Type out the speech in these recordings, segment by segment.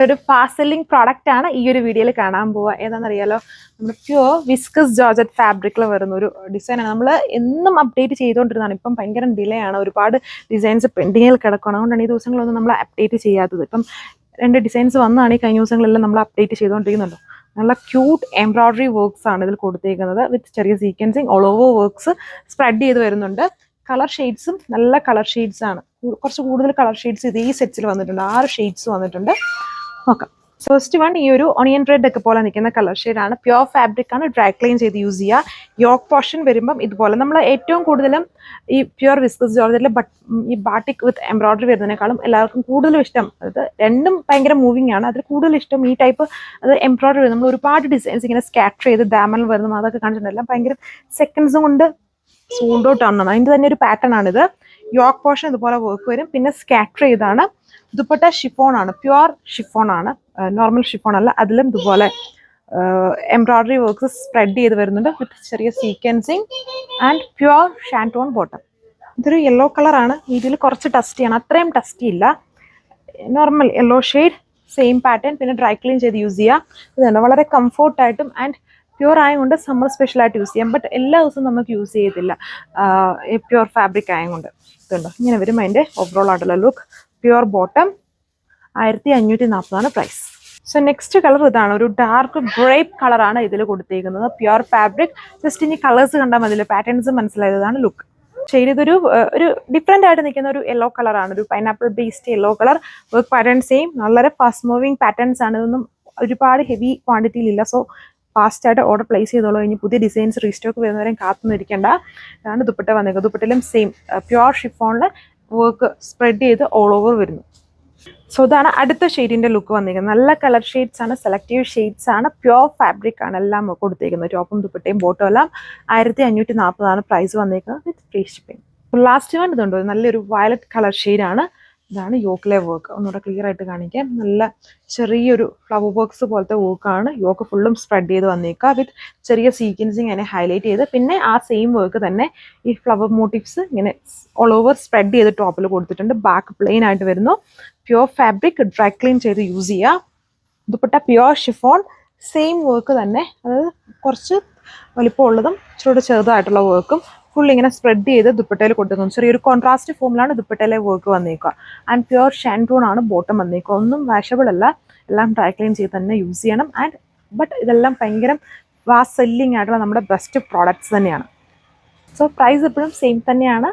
ഒരു fast selling product ആണ് ഈ ഒരു വീഡിയോയിൽ കാണാൻ പോവുക. ഏതാണെന്നറിയാലോ, നമ്മുടെ പ്യുവർ വിസ്കസ് ജോർജറ്റ് ഫാബ്രിക്കിൽ വരുന്ന ഒരു ഡിസൈനാണ്. നമ്മൾ എന്നും അപ്ഡേറ്റ് ചെയ്തുകൊണ്ടിരുന്നതാണ്. ഇപ്പം ഭയങ്കര ഡിലേ ആണ്, ഒരുപാട് ഡിസൈൻസ് പെൻഡിങ്ങിൽ കിടക്കണം. അതുകൊണ്ടാണ് ഈ ദിവസങ്ങളൊന്നും നമ്മൾ അപ്ഡേറ്റ് ചെയ്യാത്തത്. ഇപ്പം 2 ഡിസൈൻസ് വന്നാണ് ഈ കഴിഞ്ഞ ദിവസങ്ങളെല്ലാം നമ്മൾ അപ്ഡേറ്റ് ചെയ്തുകൊണ്ടിരിക്കുന്നുണ്ടോ. നല്ല ക്യൂട്ട് എംബ്രോയിഡറി വർക്ക്സ് ആണ് ഇതിൽ കൊടുത്തേക്കുന്നത്, വിത്ത് ചെറിയ sequencing all over works spread ചെയ്ത് വരുന്നുണ്ട്. കളർ ഷെയ്ഡ്സും നല്ല കളർ ഷെയ്ഡ്സ് ആണ്. കുറച്ച് കൂടുതൽ കളർ ഷെയ്ഡ്സ് ഇത് ഈ സെറ്റ്സിൽ വന്നിട്ടുണ്ട്. 6 ഷെയ്ഡ്സ് വന്നിട്ടുണ്ട്. നോക്കാം. ഫസ്റ്റ് വൺ ഈ ഒരു ഒണിയൻ റെഡ് ഒക്കെ പോലെ നിൽക്കുന്ന കളർ ഷെയ്ഡാണ്. പ്യുവർ ഫാബ്രിക് ആണ്, ഡ്രൈ ക്ലീൻ ചെയ്ത് യൂസ് ചെയ്യുക. യോക്ക് പോർഷൻ വരുമ്പം ഇതുപോലെ നമ്മൾ ഏറ്റവും കൂടുതലും ഈ പ്യുവർ വിസ്കസ് ജോർജറ്റിൽ ഈ ബാട്ടിക് വിത്ത് എംബ്രോയിഡറി വരുന്നതിനേക്കാളും എല്ലാവർക്കും കൂടുതലും ഇഷ്ടം, അത് രണ്ടും ഭയങ്കര മൂവിങ് ആണ്. അതിൽ കൂടുതൽ ഇഷ്ടം ഈ ടൈപ്പ് അത് എംബ്രോയിഡറി വരും. നമ്മൾ ഒരുപാട് ഡിസൈൻസ് ഇങ്ങനെ സ്കാറ്റർ ചെയ്ത് ഡാമൽ വരുന്നു, അതൊക്കെ കണ്ടിട്ടുണ്ടെല്ലാം ഭയങ്കര സെക്കൻഡ്സും കൊണ്ട് സൂൾഡ് ഔട്ട് ആണ്. അതിൻ്റെ തന്നെ ഒരു പാറ്റേൺ ആണിത്. യോക്ക് പോർഷൻ ഇതുപോലെ വർക്ക് വരും. പിന്നെ സ്കാറ്റർ ചെയ്താണ്. ദുപ്പട്ട ഷിഫോൺ ആണ്, പ്യുവർ ഷിഫോൺ ആണ്, നോർമൽ ഷിഫോൺ അല്ല. അതിലും ഇതുപോലെ എംബ്രോയിഡറി വർക്ക്സ് സ്പ്രെഡ് ചെയ്ത് വരുന്നുണ്ട് വിത്ത് ചെറിയ സീക്വൻസിങ് ആൻഡ് പ്യുവർ ഷാൻറ്റോൺ ബോട്ടം. ഇതൊരു യെല്ലോ കളറാണ്. ഇതിൽ കുറച്ച് ടസ്റ്റിയാണ്, അത്രയും ടസ്റ്റി ഇല്ല. Normal yellow shade, same pattern. പിന്നെ ഡ്രൈ ക്ലീൻ ചെയ്ത് യൂസ് ചെയ്യുക. ഇതുണ്ട്, വളരെ കംഫോർട്ടായിട്ടും ആൻഡ് പ്യുവർ ആയതുകൊണ്ട് സമ്മർ സ്പെഷ്യലായിട്ട് യൂസ് ചെയ്യാം. ബട്ട് എല്ലാ ദിവസവും നമുക്ക് യൂസ് ചെയ്യത്തില്ല, പ്യുവർ ഫാബ്രിക് ആയതുകൊണ്ട്. ഇതുണ്ടോ, ഇങ്ങനെ വരും അതിൻ്റെ ഓവറോൾ ആയിട്ടുള്ള look. Pure bottom 1540 price. So next colour ഇതാണ്, ഒരു ഡാർക്ക് ഗ്രേപ്പ് കളറാണ് ഇതിൽ കൊടുത്തേക്കുന്നത്. Pure fabric. ജസ്റ്റ് ഇനി കളേഴ്സ് കണ്ടാൽ മതിയല്ലോ, പാറ്റേൺസ് മനസ്സിലായതാണ് ലുക്ക്. ഷെയ്ഡ് ഇതൊരു ഡിഫറെൻ്റ് ആയിട്ട് നിൽക്കുന്ന ഒരു യെല്ലോ കളറാണ്, ഒരു pineapple based yellow colour. Work pattern same, വളരെ ഫാസ്റ്റ് മൂവിങ് പാറ്റേൺസ് ആണ്. ഇതൊന്നും ഒരുപാട് ഹെവി ക്വാണ്ടിറ്റിയിലില്ല. സോ ഫാസ്റ്റായിട്ട് ഓർഡർ പ്ലേസ് ചെയ്തോളൂ. ഇനി പുതിയ ഡിസൈൻസ് റീസ്റ്റോക്ക് വരുന്നവരെയും കാത്തുനിന്നിരിക്കേണ്ട. ഇതാണ് ദുപ്പട്ട വന്നേക്കുന്നത്. ദുപ്പട്ടയിലും സെയിം പ്യുവർ ഷിഫോണിൽ വർക്ക് സ്പ്രെഡ് ചെയ്ത് ഓൾ ഓവർ വരുന്നു. സോ ഇതാണ് അടുത്ത ഷെയ്ഡിൻ്റെ ലുക്ക് വന്നിരിക്കുന്നത്. നല്ല കളർ ഷെയ്ഡ്സ് ആണ്, സെലക്റ്റീവ് ഷെയ്ഡ്സ് ആണ്, പ്യുവർ ഫാബ്രിക് ആണ് എല്ലാം കൊടുത്തേക്കുന്നത്. ടോപ്പും ദുപ്പട്ടയും ബോട്ടും എല്ലാം 1540 പ്രൈസ് വന്നിരിക്കുന്നത് വിത്ത് ഫ്രീ ഷിപ്പിംഗ്. ലാസ്റ്റ് വൺ ഇതുണ്ടോ, നല്ലൊരു വയലറ്റ് കളർ ഷെയ്ഡാണ്. ഇതാണ് യോക്കിലെ വർക്ക്. ഒന്നുകൂടെ ക്ലിയർ ആയിട്ട് കാണിക്കാം. നല്ല ചെറിയൊരു ഫ്ലവർ വർക്ക്സ് പോലത്തെ വർക്കാണ്. യോക്ക് ഫുള്ളും സ്പ്രെഡ് ചെയ്ത് വന്നേക്കുക വിത്ത് ചെറിയ സീക്വൻസിങ് അതിനെ ഹൈലൈറ്റ് ചെയ്ത്. പിന്നെ ആ സെയിം വർക്ക് തന്നെ ഈ ഫ്ലവർ മോട്ടീവ്സ് ഇങ്ങനെ ഓൾ ഓവർ സ്പ്രെഡ് ചെയ്ത് ടോപ്പിൽ കൊടുത്തിട്ടുണ്ട്. ബാക്ക് പ്ലെയിൻ ആയിട്ട് വരുന്നു. പ്യുവർ ഫാബ്രിക്, ഡ്രൈ ക്ലീൻ ചെയ്ത് യൂസ് ചെയ്യുക. Dupatta pure chiffon, same work തന്നെ, അതായത് കുറച്ച് വലിപ്പമുള്ളതും ഇച്ചിരി ചെറുതായിട്ടുള്ള വർക്കും ഫുൾ ഇങ്ങനെ സ്പ്രെഡ് ചെയ്ത് ദുപ്പട്ടയിൽ കൊടുക്കുന്നു. ചെറിയൊരു കോൺട്രാസ്റ്റ് ഫോമിലാണ് ദുപ്പട്ടയിലെ വർക്ക് വന്നേക്കുക. ആൻഡ് പ്യുവർ ഷാൻറ്റൂൺ ആണ് ബോട്ടം വന്നേക്കുക. ഒന്നും വാഷബിൾ അല്ല, എല്ലാം ഡ്രൈ ക്ലീൻ ചെയ്ത് തന്നെ യൂസ് ചെയ്യണം. ആൻഡ് ബട്ട് ഇതെല്ലാം ഭയങ്കര ഫാസ്റ്റ് സെല്ലിംഗ് ആയിട്ടുള്ള നമ്മുടെ ബെസ്റ്റ് പ്രോഡക്റ്റ്സ് തന്നെയാണ്. സോ പ്രൈസ് എപ്പോഴും സെയിം തന്നെയാണ്.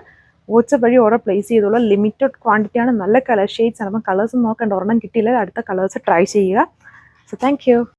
വാട്സ്ആപ്പ് വഴി ഓർഡർ പ്ലേസ് ചെയ്തോളൂ. ലിമിറ്റഡ് ക്വാണ്ടിറ്റിയാണ്, നല്ല കളർ ഷെയ്ഡ്സ് ആണ്. അപ്പം കളേഴ്സ് നോക്കേണ്ട, ഒരെണ്ണം കിട്ടിയില്ല അടുത്ത കളേഴ്സ് ട്രൈ ചെയ്യുക. So thank you.